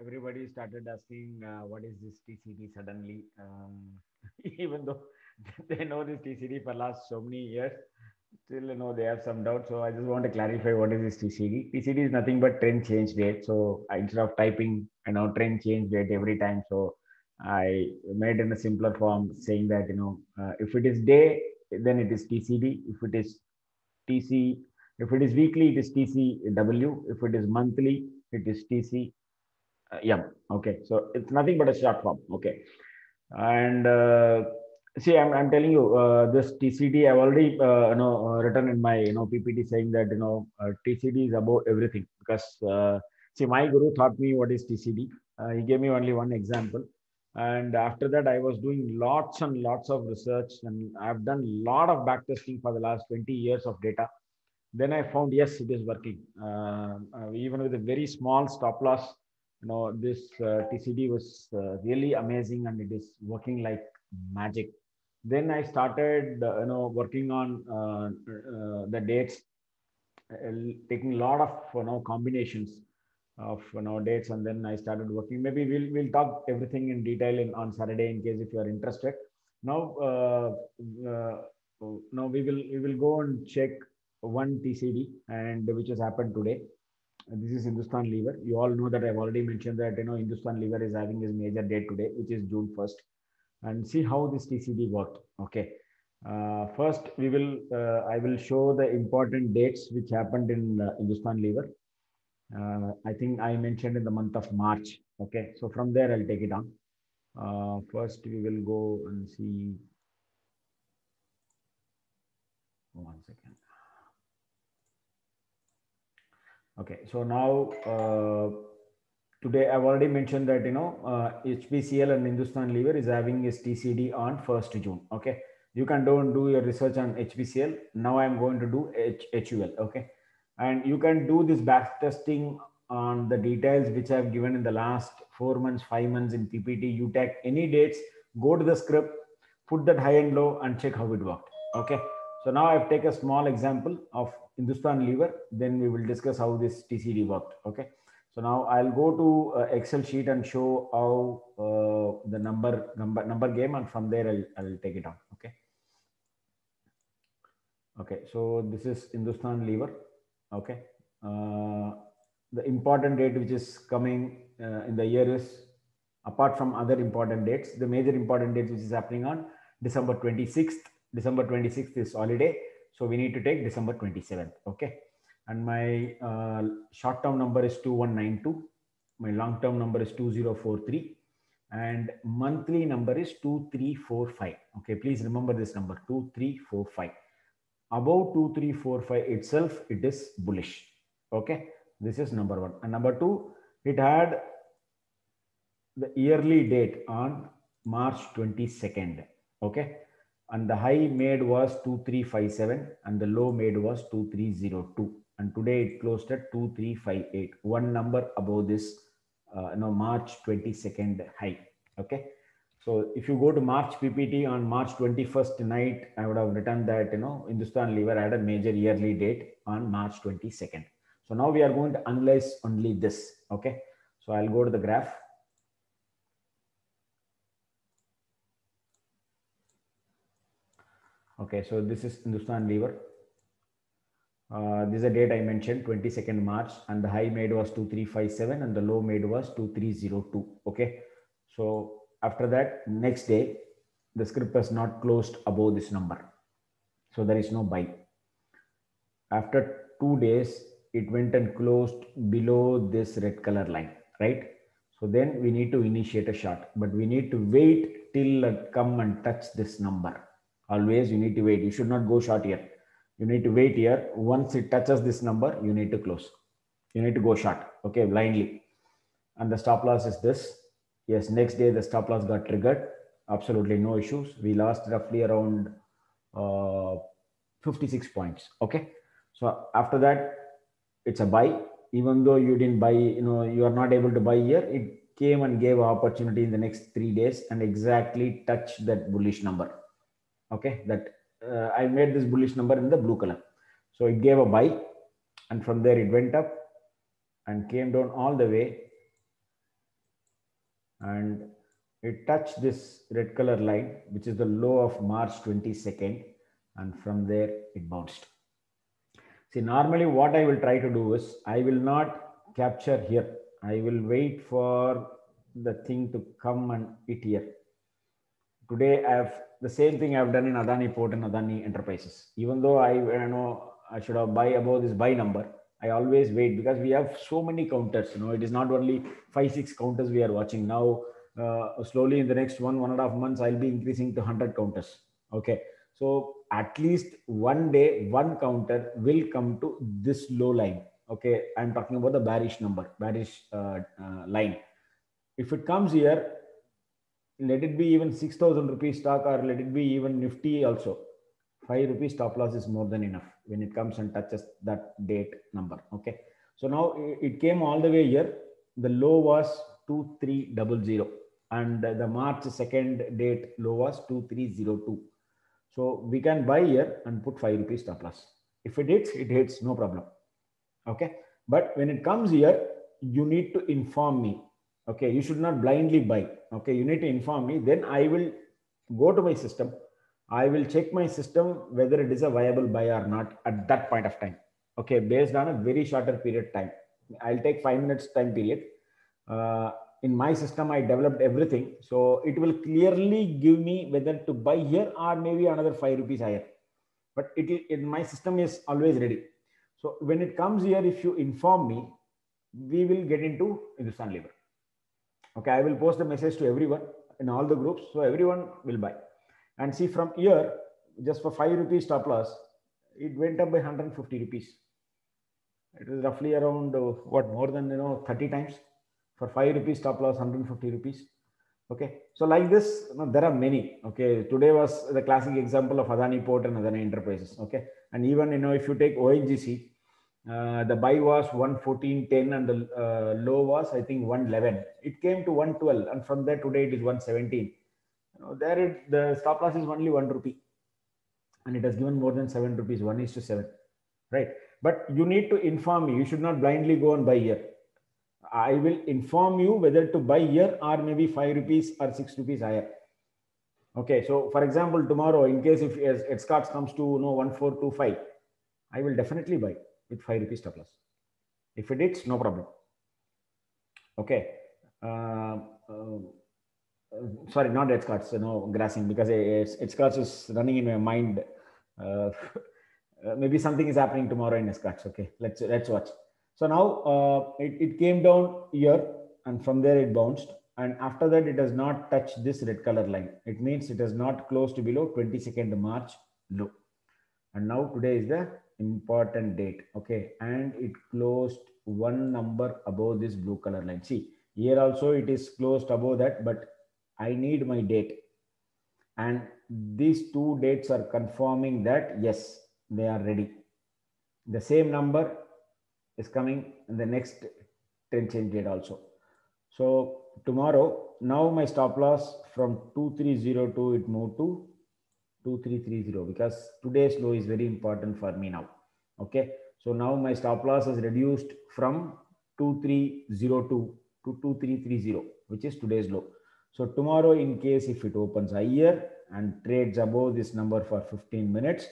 everybody started asking what is this TCD suddenly. Even though they know this TCD for last so many years, still they have some doubt. So I just want to clarify what is this TCD. TCD is nothing but trend change date. So instead of typing trend change date every time, so I made in a simpler form saying that if it is day, then it is TCD. If it is TC, if it is weekly, it is TCW. If it is monthly, it is TC. Yeah. Okay. So it's nothing but a short form. Okay. And see, I'm telling you, this TCD I've already written in my PPT saying that TCD is about everything because see, my guru taught me what is TCD. He gave me only one example, and after that I was doing lots and lots of research, and I've done a lot of back testing for the last 20 years of data. Then I found yes, it is working. Even with a very small stop loss, this TCD was really amazing, and it is working like magic. Then I started, working on the dates, taking a lot of combinations of dates, and then I started working. Maybe we'll talk everything in detail on Saturday in case if you are interested. Now, uh, now we will go and check one TCD and which has happened today. This is Hindustan Lever. You all know that I've already mentioned that Hindustan Lever is having his major date today, which is June 1st, and see how this TCD worked. Okay. First, I will show the important dates which happened in Hindustan Lever. I think I mentioned in the month of March. Okay, so from there I'll take it on. First, we will go and see. One second. Okay, so now today I've already mentioned that HPCL and Hindustan Lever is having its TCD on 1st June. Okay, you can do your research on HPCL. Now I'm going to do HUL. Okay, and you can do this back testing on the details which I've given in the last 4 months, 5 months in PPT. You take any dates, go to the script, put that high and low, and check how it worked. Okay, so now I've taken a small example of Hindustan Lever. Then we will discuss how this TCD worked. Okay. So now I'll go to Excel sheet and show how the number game, and from there I'll take it on. Okay. Okay. So this is Hindustan Lever. Okay. The important date which is coming in the year is, apart from other important dates, the major important dates which is happening on December 26th. December 26th is holiday, so we need to take December 27th. Okay. And my short term number is 2192. My long term number is 2043. And monthly number is 2345. Okay. Please remember this number, 2345. Above 2345 itself, it is bullish. Okay. This is number one. And number two, it had the yearly date on March 22nd. Okay. And the high made was 2357 and the low made was 2302. And today it closed at 2358. One number above this March 22nd high. Okay. So if you go to March PPT on March 21st night, I would have written that Hindustan Lever had a major yearly date on March 22nd. So now we are going to analyze only this. Okay. So I'll go to the graph. Okay, so this is Hindustan Lever. This is a date I mentioned, 22nd March, and the high made was 2357 and the low made was 2302. Okay, so after that, next day, the script was not closed above this number. So there is no buy. After 2 days, it went and closed below this red color line, right? So then we need to initiate a short, but we need to wait till it come and touch this number. Always you need to wait. You should not go short here. You need to wait here. Once it touches this number, you need to close. You need to go short, okay, blindly. And the stop loss is this. Yes, next day the stop loss got triggered. Absolutely no issues. We lost roughly around 56 points. Okay. So after that, it's a buy. Even though you didn't buy, you are not able to buy here, it came and gave opportunity in the next 3 days and exactly touched that bullish number. Okay, that I made this bullish number in the blue color. So it gave a buy, and from there it went up and came down all the way and it touched this red color line, which is the low of March 22nd, and from there it bounced. See, normally what I will try to do is I will not capture here. I will wait for the thing to come and hit here. Today I have the same thing I've done in Adani Port and Adani Enterprises. Even though I know I should have buy above this buy number, I always wait because we have so many counters. It is not only 5-6 counters we are watching now. Slowly in the next 1.5 months, I'll be increasing to 100 counters. Okay, so at least one day, one counter will come to this low line. Okay, I'm talking about the bearish number, bearish line. If it comes here, let it be even 6,000 rupees stock, or let it be even Nifty also, 5 rupees stop loss is more than enough when it comes and touches that date number. Okay, so now it came all the way here. The low was 2300 and the March 2nd date low was 2302. So we can buy here and put 5 rupees stop loss. If it hits, no problem. Okay, but when it comes here, you need to inform me. Okay, you should not blindly buy. Okay, you need to inform me. Then I will go to my system. I will check my system whether it is a viable buy or not at that point of time. Okay, based on a very shorter period time. I'll take 5 minutes time period. In my system, I developed everything. So it will clearly give me whether to buy here or maybe another 5 rupees higher. But my system is always ready. So when it comes here, if you inform me, we will get into Hindustan Lever. Okay, I will post a message to everyone in all the groups, so everyone will buy. And see, from here, just for 5 rupees stop loss, it went up by 150 rupees. It is roughly around more than 30 times. For 5 rupees stop loss, 150 rupees. Okay, so like this, there are many. Okay, today was the classic example of Adani Port and Adani Enterprises. Okay, and even if you take ONGC, the buy was 114.10 and the low was, I think, 111. It came to 112, and from there today it is 117. There the stop loss is only 1 rupee, and it has given more than 7 rupees, 1:7, right? But you need to inform me. You should not blindly go and buy here. I will inform you whether to buy here or maybe 5 rupees or 6 rupees higher. Okay, so for example, tomorrow, in case if Escorts comes to 1425, I will definitely buy with 5 rupees stop loss. If it hits, no problem. Okay. Sorry, not Escorts, Grassing, because Escorts is running in my mind. Maybe something is happening tomorrow in Escorts. Okay, let's watch. So now it came down here, and from there it bounced. And after that, it has not touched this red color line. It means it has not closed below 22nd March low. And now today is the important date. Okay, and it closed one number above this blue color line. See, here also it is closed above that, but I need my date. And these two dates are confirming that yes, they are ready. The same number is coming in the next 10 change date also. So tomorrow, now my stop loss from 2302, it moved to 2330, because today's low is very important for me now. Okay, so now my stop loss is reduced from 2302 to 2330, which is today's low. So tomorrow, in case if it opens higher and trades above this number for 15 minutes,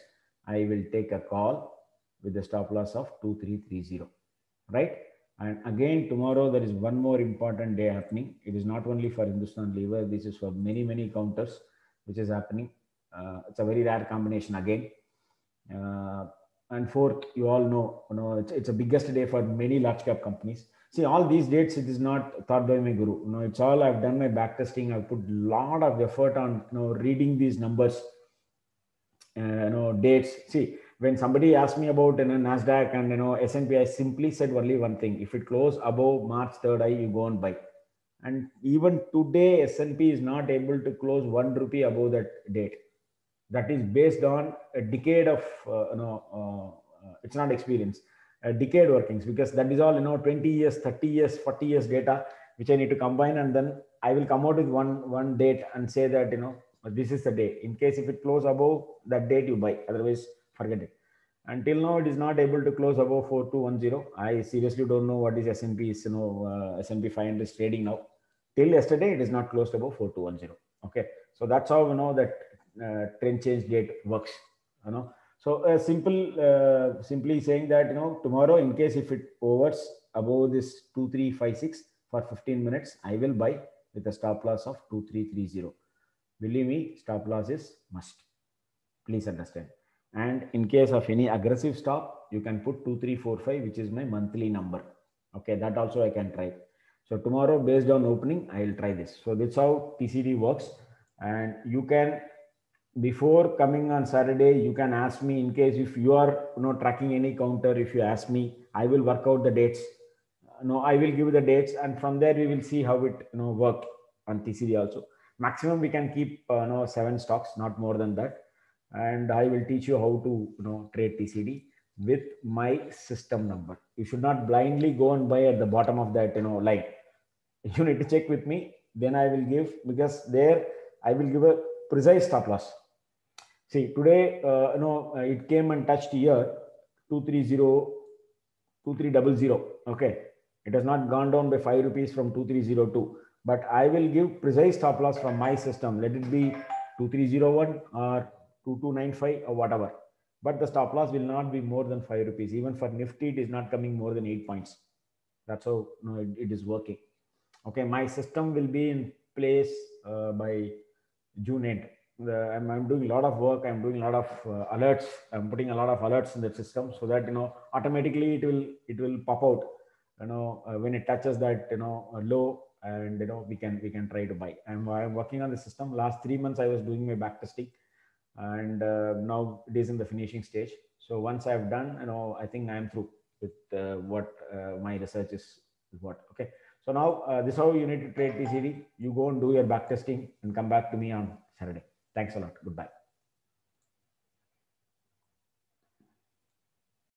I will take a call with the stop loss of 2330, right? And again, tomorrow there is one more important day happening. It is not only for Hindustan Lever, this is for many counters which is happening. It's a very rare combination again. And fourth, you all know, it's a biggest day for many large cap companies. See, all these dates, it is not thought by my guru. It's all I've done my back testing. I've put a lot of effort on reading these numbers, dates. See, when somebody asked me about Nasdaq and S&P, I simply said only one thing: if it closes above March 3rd, you go and buy. And even today, S&P is not able to close 1 rupee above that date. That is based on a decade of it's not experience, a decade workings, because that is all 20 years, 30 years, 40 years data which I need to combine, and then I will come out with one date and say that this is the day. In case if it close above that date, you buy, otherwise forget it. Until now, it is not able to close above 4210. I seriously don't know what is S&P is S&P 500 is trading now. till yesterday it is not closed above 4210. Okay, so that's how that trend change date works. So simply saying that tomorrow, in case if it overs above this 2356 for 15 minutes, I will buy with a stop loss of 2330. Believe me, stop loss is must. Please understand. And in case of any aggressive stop, you can put 2345, which is my monthly number. Okay, that also I can try. So tomorrow, based on opening, I will try this. So that's how TCD works. And you can, before coming on Saturday, you can ask me, in case if you are tracking any counter, if you ask me, I will work out the dates. I will give the dates, and from there we will see how it work on TCD also. Maximum we can keep 7 stocks, not more than that. And I will teach you how to trade TCD with my system number. You should not blindly go and buy at the bottom of that line. You need to check with me. Then I will give, because there I will give a precise stop loss. See, today it came and touched here 2300. Okay, it has not gone down by 5 rupees from 2302. But I will give precise stop loss from my system. Let it be 2301 or 2295 or whatever. But the stop loss will not be more than 5 rupees. Even for Nifty, it is not coming more than 8 points. That's how it is working. Okay, my system will be in place by June end. I'm doing a lot of work. I'm doing a lot of alerts. I'm putting a lot of alerts in the system, so that automatically it will pop out when it touches that low, and we can try to buy. I'm working on the system. Last 3 months I was doing my back testing, and now it is in the finishing stage. So once I've done, I think I'm through with what my research is what. Okay, so now this is how you need to trade TCD. You go and do your back testing and come back to me on Saturday. Thanks a lot. Goodbye.